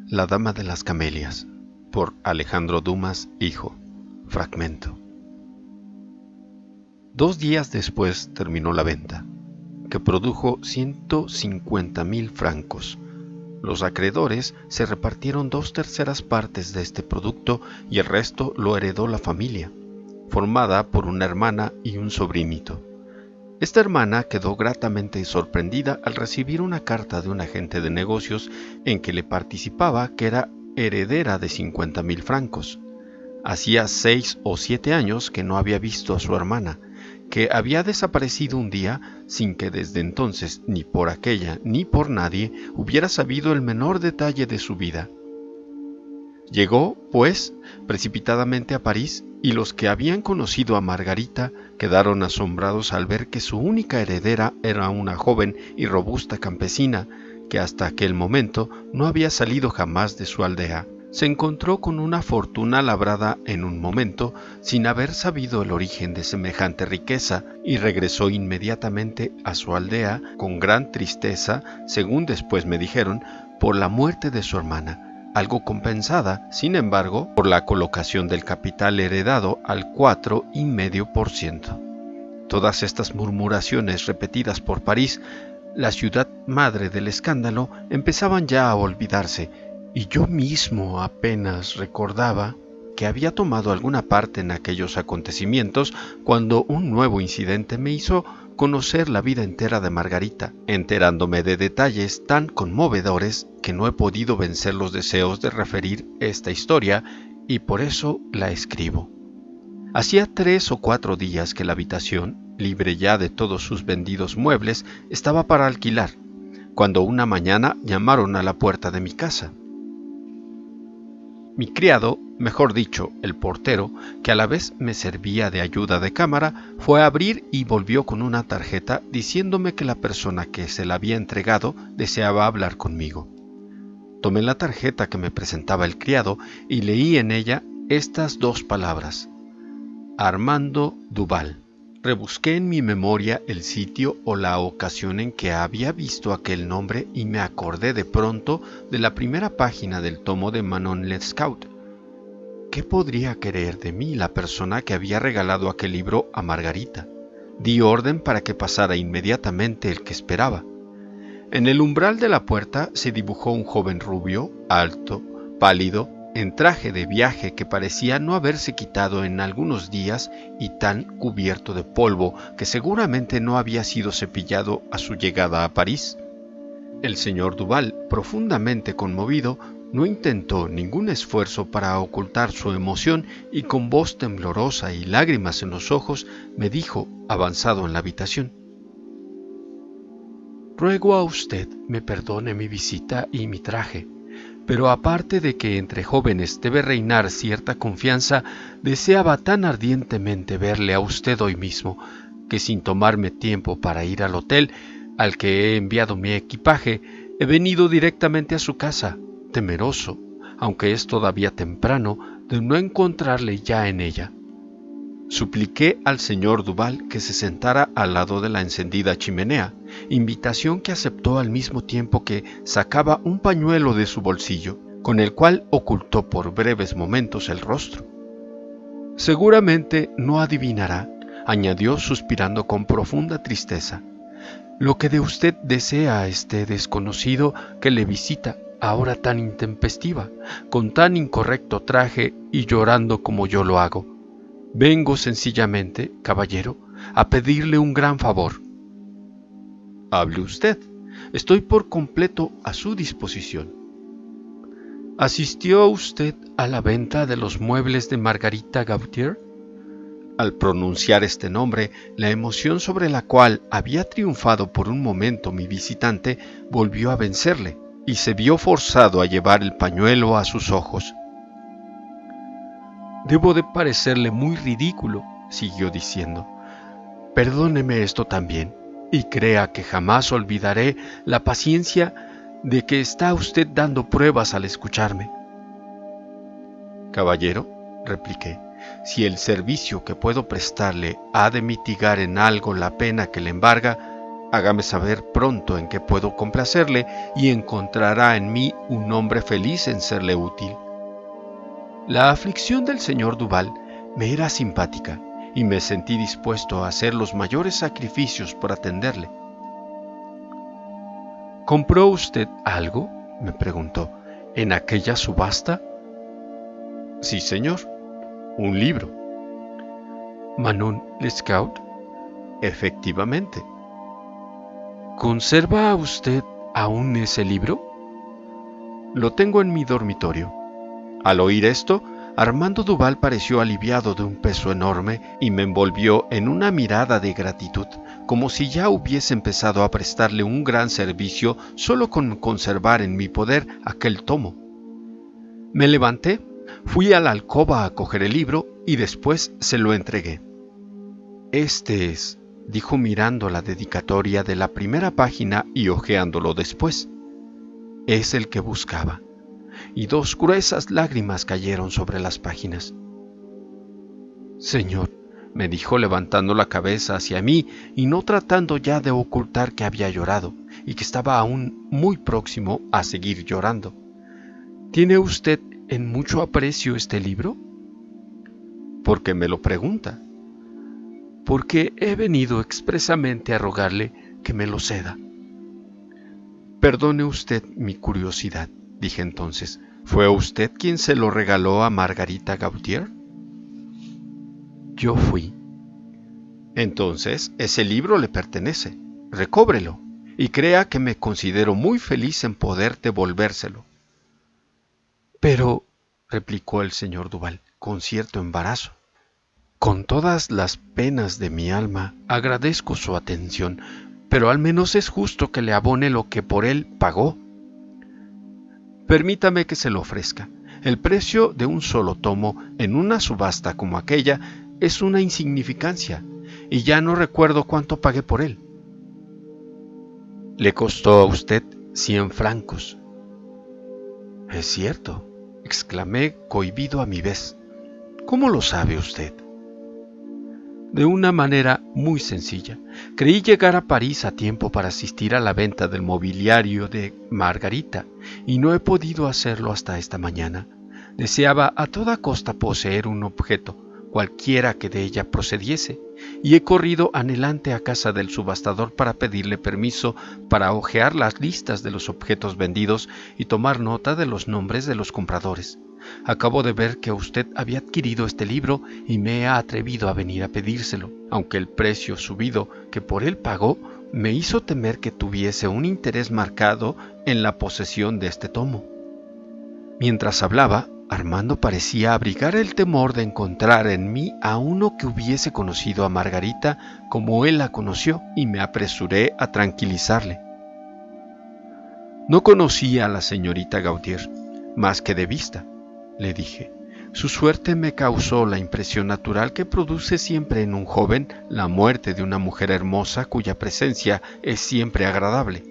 La Dama de las Camelias, por Alejandro Dumas, hijo. Fragmento. 2 días después terminó la venta, que produjo 150,000 francos. Los acreedores se repartieron 2/3 partes de este producto y el resto lo heredó la familia, formada por una hermana y un sobrinito. Esta hermana quedó gratamente sorprendida al recibir una carta de un agente de negocios en que le participaba que era heredera de 50,000 francos. Hacía 6 o 7 años que no había visto a su hermana, que había desaparecido un día sin que desde entonces ni por aquella ni por nadie hubiera sabido el menor detalle de su vida. Llegó, pues, precipitadamente a París, y los que habían conocido a Margarita quedaron asombrados al ver que su única heredera era una joven y robusta campesina que hasta aquel momento no había salido jamás de su aldea. Se encontró con una fortuna labrada en un momento sin haber sabido el origen de semejante riqueza y regresó inmediatamente a su aldea con gran tristeza, según después me dijeron, por la muerte de su hermana, algo compensada, sin embargo, por la colocación del capital heredado al 4,5%. Todas estas murmuraciones repetidas por París, la ciudad madre del escándalo, empezaban ya a olvidarse, y yo mismo apenas recordaba que había tomado alguna parte en aquellos acontecimientos cuando un nuevo incidente me hizo conocer la vida entera de Margarita, enterándome de detalles tan conmovedores que no he podido vencer los deseos de referir esta historia y por eso la escribo. Hacía 3 o 4 días que la habitación, libre ya de todos sus vendidos muebles, estaba para alquilar, cuando una mañana llamaron a la puerta de mi casa. Mi criado, mejor dicho, el portero, que a la vez me servía de ayuda de cámara, fue a abrir y volvió con una tarjeta diciéndome que la persona que se la había entregado deseaba hablar conmigo. Tomé la tarjeta que me presentaba el criado y leí en ella estas 2 palabras: Armando Duval. Rebusqué en mi memoria el sitio o la ocasión en que había visto aquel nombre y me acordé de pronto de la primera página del tomo de Manon Lescaut. ¿Qué podría querer de mí la persona que había regalado aquel libro a Margarita? Di orden para que pasara inmediatamente el que esperaba. En el umbral de la puerta se dibujó un joven rubio, alto, pálido, en traje de viaje que parecía no haberse quitado en algunos días y tan cubierto de polvo que seguramente no había sido cepillado a su llegada a París. El señor Duval, profundamente conmovido, no intentó ningún esfuerzo para ocultar su emoción y con voz temblorosa y lágrimas en los ojos me dijo, avanzado en la habitación: «Ruego a usted me perdone mi visita y mi traje, pero aparte de que entre jóvenes debe reinar cierta confianza, deseaba tan ardientemente verle a usted hoy mismo, que sin tomarme tiempo para ir al hotel al que he enviado mi equipaje, he venido directamente a su casa, temeroso, aunque es todavía temprano, de no encontrarle ya en ella». Supliqué al señor Duval que se sentara al lado de la encendida chimenea, invitación que aceptó al mismo tiempo que sacaba un pañuelo de su bolsillo, con el cual ocultó por breves momentos el rostro. «Seguramente no adivinará», añadió suspirando con profunda tristeza, «lo que de usted desea a este desconocido que le visita a hora tan intempestiva, con tan incorrecto traje y llorando como yo lo hago. Vengo sencillamente, caballero, a pedirle un gran favor». «Hable usted, estoy por completo a su disposición». «¿Asistió usted a la venta de los muebles de Margarita Gautier?». Al pronunciar este nombre, la emoción sobre la cual había triunfado por un momento mi visitante volvió a vencerle y se vio forzado a llevar el pañuelo a sus ojos. «Debo de parecerle muy ridículo», siguió diciendo. «Perdóneme esto también, y crea que jamás olvidaré la paciencia de que está usted dando pruebas al escucharme». «Caballero», repliqué, «si el servicio que puedo prestarle ha de mitigar en algo la pena que le embarga, Hágame saber pronto en qué puedo complacerle y encontrará en mí un hombre feliz en serle útil. La aflicción del señor Duval me era simpática y me sentí dispuesto a hacer los mayores sacrificios por atenderle. ¿Compró usted algo?, me preguntó, ¿en aquella subasta? Sí, señor, un libro. ¿Manon Lescaut? Efectivamente. ¿Conserva usted aún ese libro? Lo tengo en mi dormitorio. Al oír esto, Armando Duval pareció aliviado de un peso enorme y me envolvió en una mirada de gratitud, como si ya hubiese empezado a prestarle un gran servicio solo con conservar en mi poder aquel tomo. Me levanté, fui a la alcoba a coger el libro y después se lo entregué. Este es, dijo mirando la dedicatoria de la primera página y hojeándolo después. Es el que buscaba. Y dos gruesas lágrimas cayeron sobre las páginas. Señor, me dijo levantando la cabeza hacia mí y no tratando ya de ocultar que había llorado y que estaba aún muy próximo a seguir llorando. ¿Tiene usted en mucho aprecio este libro? ¿Por qué me lo pregunta? Porque he venido expresamente a rogarle que me lo ceda. Perdone usted mi curiosidad, dije entonces. ¿Fue usted quien se lo regaló a Margarita Gautier? Yo fui. Entonces, ese libro le pertenece. Recóbrelo y crea que me considero muy feliz en poder devolvérselo. Pero, replicó el señor Duval, con cierto embarazo, con todas las penas de mi alma, agradezco su atención, pero al menos es justo que le abone lo que por él pagó. Permítame que se lo ofrezca. El precio de un solo tomo en una subasta como aquella es una insignificancia, y ya no recuerdo cuánto pagué por él. Le costó a usted 100 francos. Es cierto, exclamé cohibido a mi vez. ¿Cómo lo sabe usted? De una manera muy sencilla. Creí llegar a París a tiempo para asistir a la venta del mobiliario de Margarita, y no he podido hacerlo hasta esta mañana. Deseaba a toda costa poseer un objeto, cualquiera que de ella procediese, y he corrido anhelante a casa del subastador para pedirle permiso para hojear las listas de los objetos vendidos y tomar nota de los nombres de los compradores. Acabo de ver que usted había adquirido este libro y me he atrevido a venir a pedírselo, aunque el precio subido que por él pagó me hizo temer que tuviese un interés marcado en la posesión de este tomo. Mientras hablaba, Armando parecía abrigar el temor de encontrar en mí a uno que hubiese conocido a Margarita como él la conoció, y me apresuré a tranquilizarle. No conocía a la señorita Gautier, más que de vista, le dije. Su suerte me causó la impresión natural que produce siempre en un joven la muerte de una mujer hermosa cuya presencia es siempre agradable.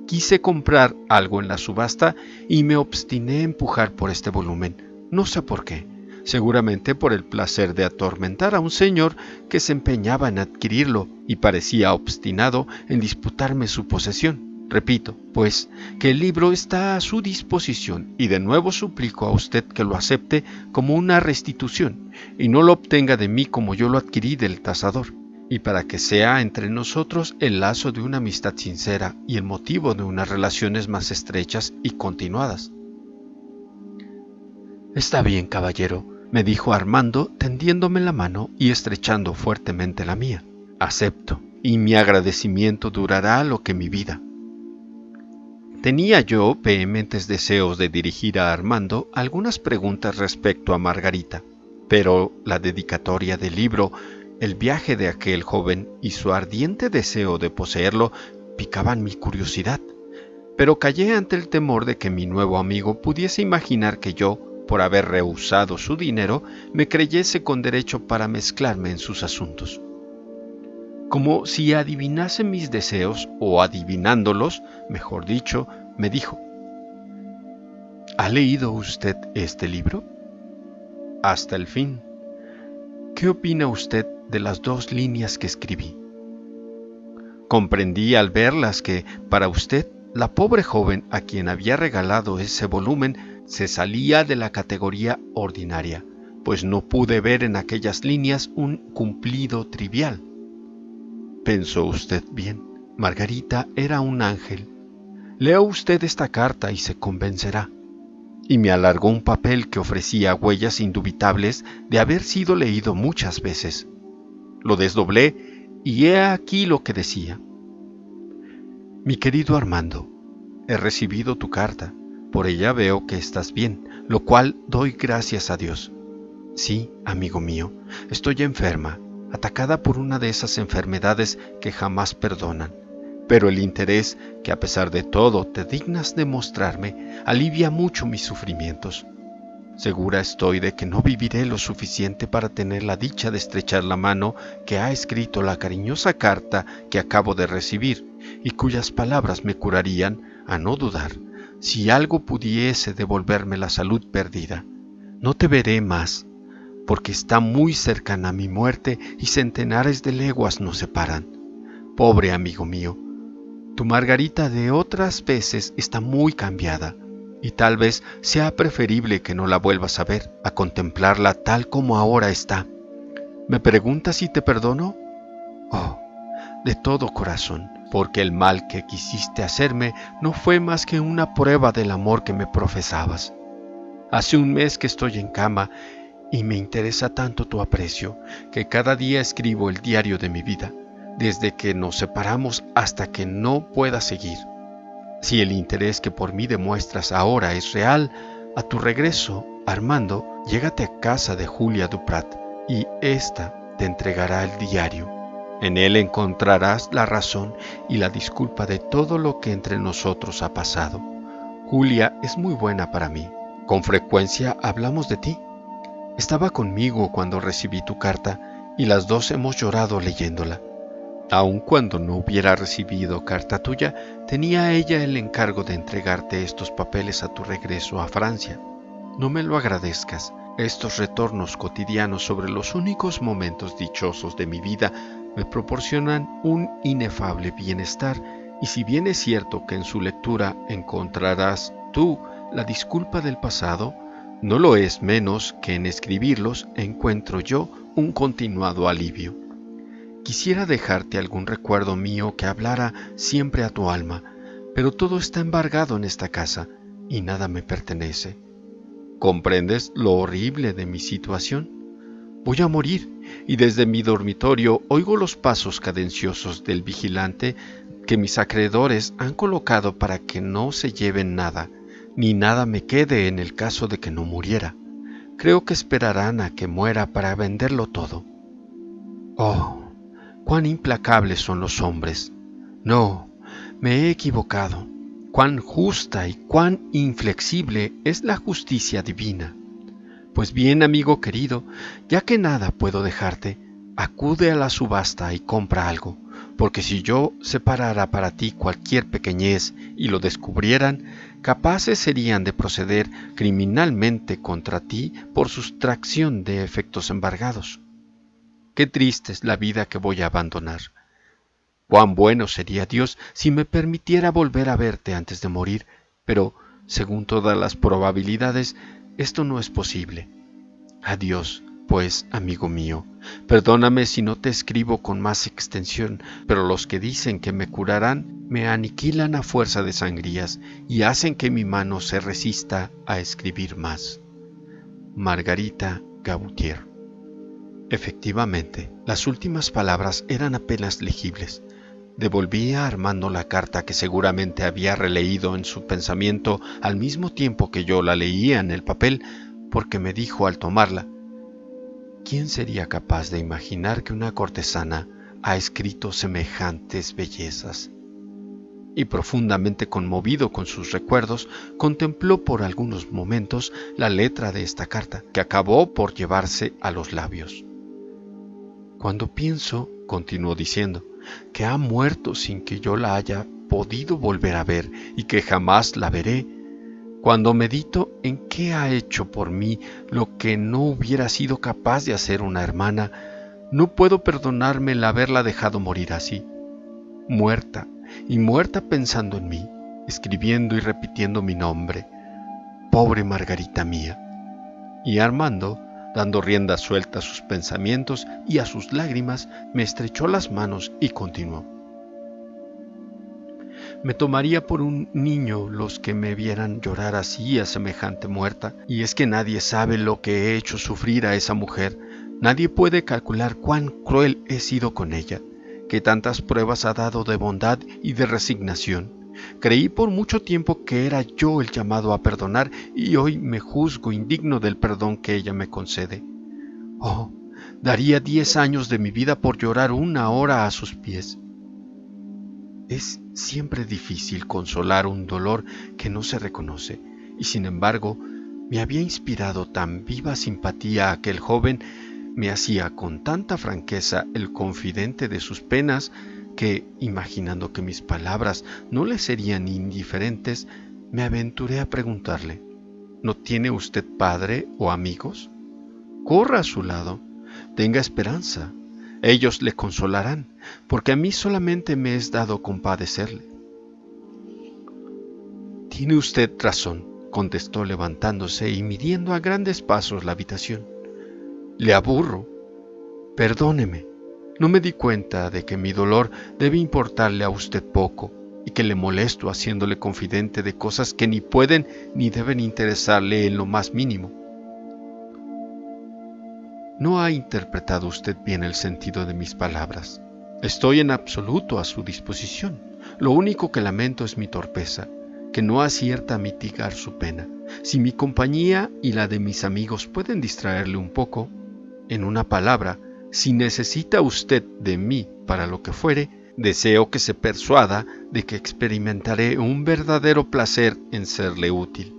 Quise comprar algo en la subasta y me obstiné a empujar por este volumen, no sé por qué, seguramente por el placer de atormentar a un señor que se empeñaba en adquirirlo y parecía obstinado en disputarme su posesión. Repito, pues, que el libro está a su disposición y de nuevo suplico a usted que lo acepte como una restitución y no lo obtenga de mí como yo lo adquirí del tasador, y para que sea entre nosotros el lazo de una amistad sincera y el motivo de unas relaciones más estrechas y continuadas. Está bien, caballero, me dijo Armando, tendiéndome la mano y estrechando fuertemente la mía. Acepto, y mi agradecimiento durará lo que mi vida. Tenía yo vehementes deseos de dirigir a Armando algunas preguntas respecto a Margarita, pero la dedicatoria del libro, el viaje de aquel joven y su ardiente deseo de poseerlo picaban mi curiosidad, pero callé ante el temor de que mi nuevo amigo pudiese imaginar que yo, por haber rehusado su dinero, me creyese con derecho para mezclarme en sus asuntos. Como si adivinase mis deseos, o adivinándolos, mejor dicho, me dijo: ¿Ha leído usted este libro? Hasta el fin. ¿Qué opina usted de las 2 líneas que escribí? Comprendí al verlas que, para usted, la pobre joven a quien había regalado ese volumen se salía de la categoría ordinaria, pues no pude ver en aquellas líneas un cumplido trivial. Pensó usted bien, Margarita era un ángel. Lea usted esta carta y se convencerá. Y me alargó un papel que ofrecía huellas indubitables de haber sido leído muchas veces. Lo desdoblé y he aquí lo que decía. Mi querido Armando, he recibido tu carta. Por ella veo que estás bien, lo cual doy gracias a Dios. Sí, amigo mío, estoy enferma, atacada por una de esas enfermedades que jamás perdonan. Pero el interés que a pesar de todo te dignas de mostrarme alivia mucho mis sufrimientos. Segura estoy de que no viviré lo suficiente para tener la dicha de estrechar la mano que ha escrito la cariñosa carta que acabo de recibir y cuyas palabras me curarían, a no dudar, si algo pudiese devolverme la salud perdida. No te veré más, porque está muy cercana mi muerte y centenares de leguas nos separan. Pobre amigo mío, tu Margarita de otras veces está muy cambiada, y tal vez sea preferible que no la vuelvas a ver, a contemplarla tal como ahora está. ¿Me preguntas si te perdono? Oh, de todo corazón, porque el mal que quisiste hacerme no fue más que una prueba del amor que me profesabas. Hace un mes que estoy en cama y me interesa tanto tu aprecio que cada día escribo el diario de mi vida, desde que nos separamos hasta que no pueda seguir. Si el interés que por mí demuestras ahora es real, a tu regreso, Armando, llégate a casa de Julia Duprat y ésta te entregará el diario. En él encontrarás la razón y la disculpa de todo lo que entre nosotros ha pasado. Julia es muy buena para mí. Con frecuencia hablamos de ti. Estaba conmigo cuando recibí tu carta y las dos hemos llorado leyéndola. Aun cuando no hubiera recibido carta tuya, tenía ella el encargo de entregarte estos papeles a tu regreso a Francia. No me lo agradezcas. Estos retornos cotidianos sobre los únicos momentos dichosos de mi vida me proporcionan un inefable bienestar, y si bien es cierto que en su lectura encontrarás tú la disculpa del pasado, no lo es menos que en escribirlos encuentro yo un continuado alivio. Quisiera dejarte algún recuerdo mío que hablara siempre a tu alma, pero todo está embargado en esta casa y nada me pertenece. ¿Comprendes lo horrible de mi situación? Voy a morir y desde mi dormitorio oigo los pasos cadenciosos del vigilante que mis acreedores han colocado para que no se lleven nada, ni nada me quede en el caso de que no muriera. Creo que esperarán a que muera para venderlo todo. Oh, cuán implacables son los hombres. No, me he equivocado. Cuán justa y cuán inflexible es la justicia divina. Pues bien, amigo querido, ya que nada puedo dejarte, acude a la subasta y compra algo, porque si yo separara para ti cualquier pequeñez y lo descubrieran, capaces serían de proceder criminalmente contra ti por sustracción de efectos embargados. Qué triste es la vida que voy a abandonar. Cuán bueno sería Dios si me permitiera volver a verte antes de morir, pero, según todas las probabilidades, esto no es posible. Adiós, pues, amigo mío. Perdóname si no te escribo con más extensión, pero los que dicen que me curarán me aniquilan a fuerza de sangrías y hacen que mi mano se resista a escribir más. Margarita Gautier. Efectivamente, las últimas palabras eran apenas legibles. Devolví a Armando la carta que seguramente había releído en su pensamiento al mismo tiempo que yo la leía en el papel, porque me dijo al tomarla: ¿quién sería capaz de imaginar que una cortesana ha escrito semejantes bellezas? Y profundamente conmovido con sus recuerdos, contempló por algunos momentos la letra de esta carta, que acabó por llevarse a los labios. Cuando pienso, continuó diciendo, que ha muerto sin que yo la haya podido volver a ver y que jamás la veré, cuando medito en qué ha hecho por mí lo que no hubiera sido capaz de hacer una hermana, no puedo perdonarme el haberla dejado morir así. muerta, y muerta pensando en mí, escribiendo y repitiendo mi nombre, pobre Margarita mía. Y Armando, dando rienda suelta a sus pensamientos y a sus lágrimas, me estrechó las manos y continuó. Me tomaría por un niño los que me vieran llorar así a semejante muerta, y es que nadie sabe lo que he hecho sufrir a esa mujer, nadie puede calcular cuán cruel he sido con ella, que tantas pruebas ha dado de bondad y de resignación. Creí por mucho tiempo que era yo el llamado a perdonar, y hoy me juzgo indigno del perdón que ella me concede. Oh, daría 10 años de mi vida por llorar una hora a sus pies. Es siempre difícil consolar un dolor que no se reconoce, y sin embargo, me había inspirado tan viva simpatía aquel joven, me hacía con tanta franqueza el confidente de sus penas, que, imaginando que mis palabras no le serían indiferentes, me aventuré a preguntarle, ¿no tiene usted padre o amigos? Corra a su lado, tenga esperanza. Ellos le consolarán, porque a mí solamente me es dado compadecerle. Tiene usted razón, contestó levantándose y midiendo a grandes pasos la habitación. Le aburro. Perdóneme, no me di cuenta de que mi dolor debe importarle a usted poco y que le molesto haciéndole confidente de cosas que ni pueden ni deben interesarle en lo más mínimo. No ha interpretado usted bien el sentido de mis palabras. Estoy en absoluto a su disposición. Lo único que lamento es mi torpeza, que no acierta a mitigar su pena. Si mi compañía y la de mis amigos pueden distraerle un poco, en una palabra, si necesita usted de mí para lo que fuere, deseo que se persuada de que experimentaré un verdadero placer en serle útil.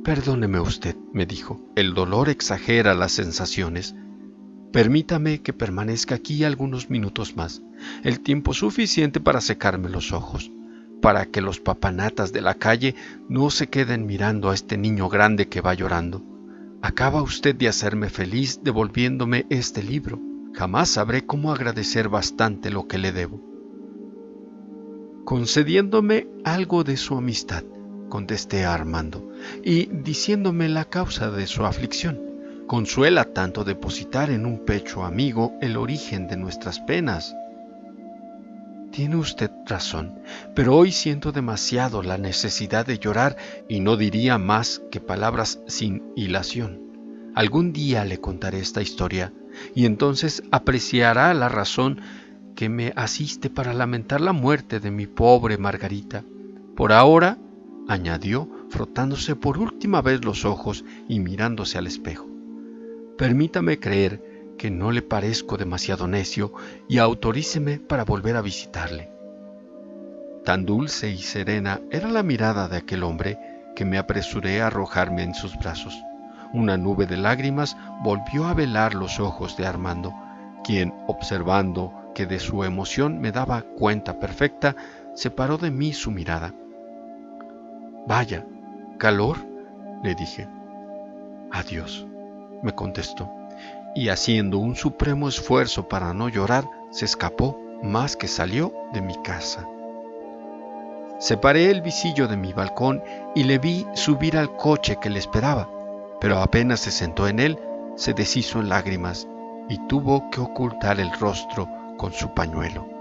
Perdóneme usted, me dijo, el dolor exagera las sensaciones. Permítame que permanezca aquí algunos minutos más, el tiempo suficiente para secarme los ojos, para que los papanatas de la calle no se queden mirando a este niño grande que va llorando. Acaba usted de hacerme feliz devolviéndome este libro. Jamás sabré cómo agradecer bastante lo que le debo. Concediéndome algo de su amistad, contesté a Armando, y diciéndome la causa de su aflicción. Consuela tanto depositar en un pecho amigo el origen de nuestras penas. Tiene usted razón, pero hoy siento demasiado la necesidad de llorar y no diría más que palabras sin hilación. Algún día le contaré esta historia y entonces apreciará la razón que me asiste para lamentar la muerte de mi pobre Margarita. Por ahora, añadió, frotándose por última vez los ojos y mirándose al espejo, permítame creer que no le parezco demasiado necio y autoríceme para volver a visitarle. Tan dulce y serena era la mirada de aquel hombre que me apresuré a arrojarme en sus brazos. Una nube de lágrimas volvió a velar los ojos de Armando, quien, observando que de su emoción me daba cuenta perfecta, separó de mí su mirada. Vaya, calor, le dije. Adiós, me contestó, y haciendo un supremo esfuerzo para no llorar, se escapó más que salió de mi casa. Separé el visillo de mi balcón y le vi subir al coche que le esperaba, pero apenas se sentó en él, se deshizo en lágrimas y tuvo que ocultar el rostro con su pañuelo.